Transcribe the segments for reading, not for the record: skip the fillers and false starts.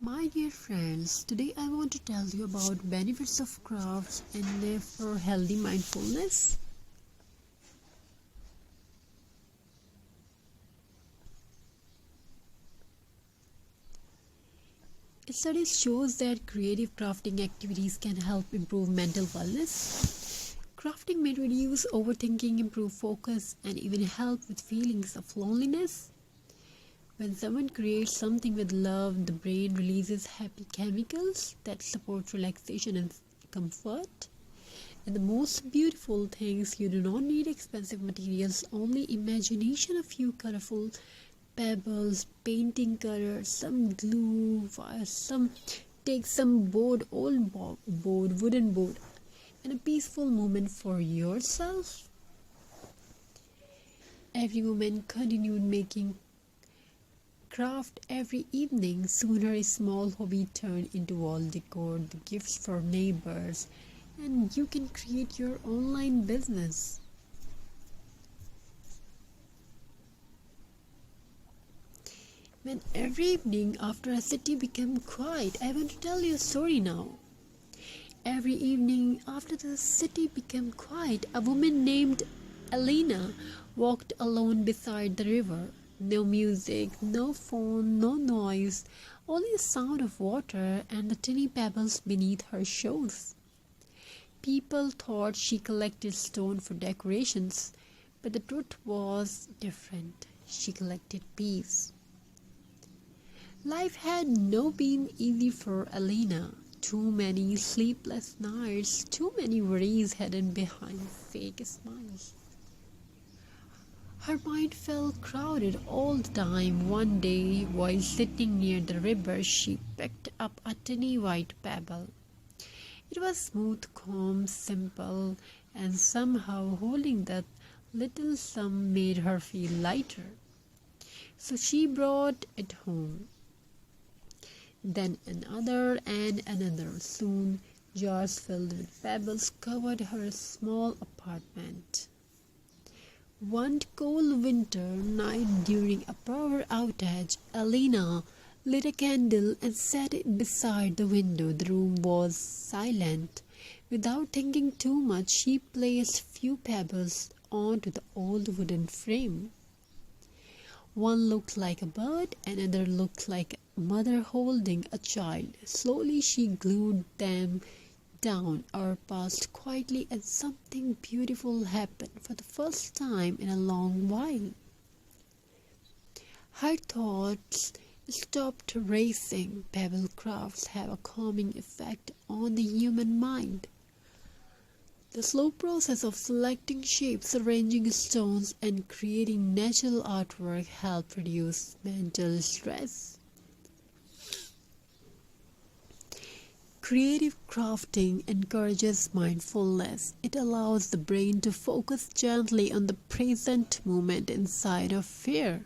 My dear friends, today I want to tell you about benefits of crafts and for healthy mindfulness. A study shows that creative crafting activities can help improve mental wellness. Crafting may reduce overthinking, improve focus, and even help with feelings of loneliness. When someone creates something with love, the brain releases happy chemicals that support relaxation and comfort. And the most beautiful things, you do not need expensive materials, only imagination, a few colorful pebbles, painting colors, some glue, some board, wooden board, and a peaceful moment for yourself. Every woman continued making craft every evening. Sooner a small hobby turned into wall decor, the gifts for neighbors, and you can create your online business. When every evening after a city became quiet, I want to tell you a story now. Every evening after the city became quiet, a woman named Elena walked alone beside the river. No music, no phone, no noise, only the sound of water and the tiny pebbles beneath her shoes. People thought she collected stone for decorations, but the truth was different. She collected peace. Life had not been easy for Elena. Too many sleepless nights, too many worries hidden behind fake smiles. Her mind felt crowded all the time. One day, while sitting near the river, she picked up a tiny white pebble. It was smooth, calm, simple, and somehow holding that little sum made her feel lighter. So she brought it home. Then another and another. Soon, jars filled with pebbles covered her small apartment. One cold winter night during a power outage, Elena lit a candle and set it beside the window. The room was silent. Without thinking too much, she placed few pebbles onto the old wooden frame. One looked like a bird, another looked like a mother holding a child. Slowly she glued them down or passed quietly, and something beautiful happened for the first time in a long while. Her thoughts stopped racing. Pebble crafts have a calming effect on the human mind. The slow process of selecting shapes, arranging stones, and creating natural artwork help reduce mental stress. Creative crafting encourages mindfulness. It allows the brain to focus gently on the present moment instead of fear,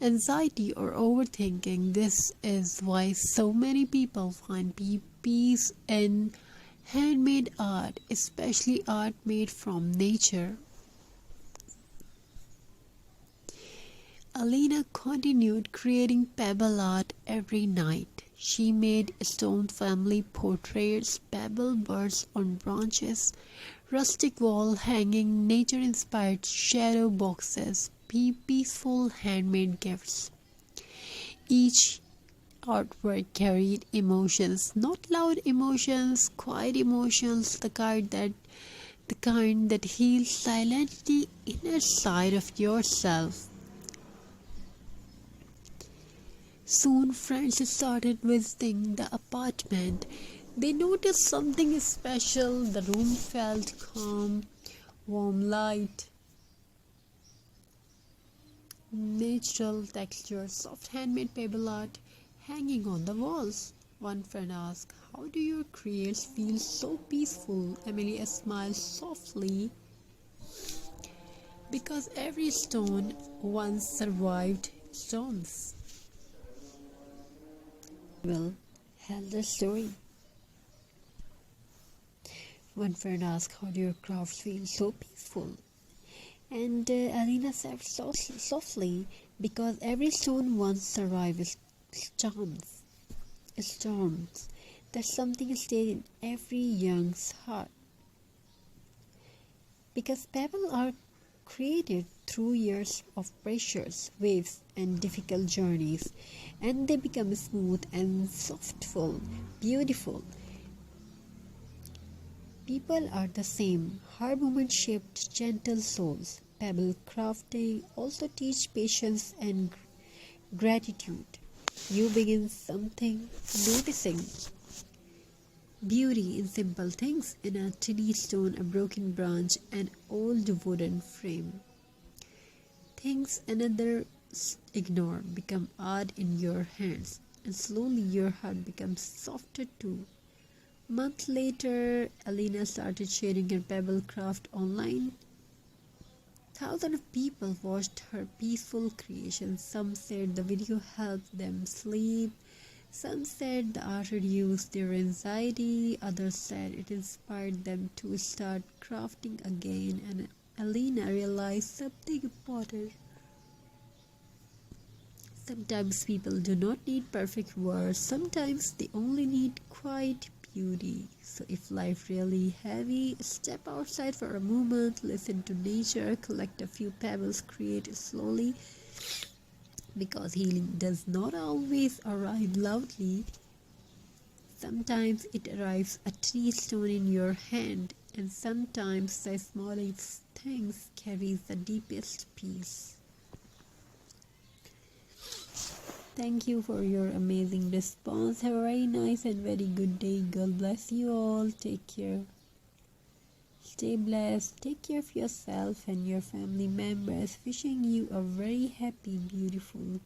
anxiety, or overthinking. This is why so many people find peace in handmade art, especially art made from nature. Alina continued creating pebble art every night. She made stone family portraits, pebble birds on branches, rustic wall hanging, nature-inspired shadow boxes, peaceful handmade gifts. Each artwork carried emotions, not loud emotions, quiet emotions, the kind that heals silently inside of yourself. Soon friends started visiting the apartment. They noticed something special. The room felt calm, warm light, natural texture, soft handmade pebble art hanging on the walls. One friend asked, "How do your creations feel so peaceful?" Amelia smiled softly, because every stone once survived storms. Will tell the story. One friend asked, "How do your crafts feel so peaceful?" And Alina said softly, "Because every stone once survived storms." storms. That something stayed in every young's heart. Because pebbles are created through years of pressures, waves, and difficult journeys, and they become smooth and softful, beautiful. People are the same. Her movement shaped gentle souls. Pebble crafting also teach patience and gratitude. You begin something, noticing beauty in simple things, in a tiny stone, a broken branch, an old wooden frame. Things another ignore become art in your hands, and slowly your heart becomes softer too. Month later, Alina started sharing her pebble craft online. Thousands of people watched her peaceful creation. Some said the video helped them sleep. Some said the art reduced their anxiety. Others said it inspired them to start crafting again. And Alina realized something important. Sometimes people do not need perfect words. Sometimes they only need quiet beauty. So if life really heavy, step outside for a moment, listen to nature, collect a few pebbles, create slowly. Because healing does not always arrive loudly. Sometimes it arrives a tiny stone in your hand, and sometimes the smallest things carries the deepest peace. Thank you for your amazing response. Have a very nice and very good day. God bless you all. Take care. Stay blessed. Take care of yourself and your family members. Wishing you a very happy, beautiful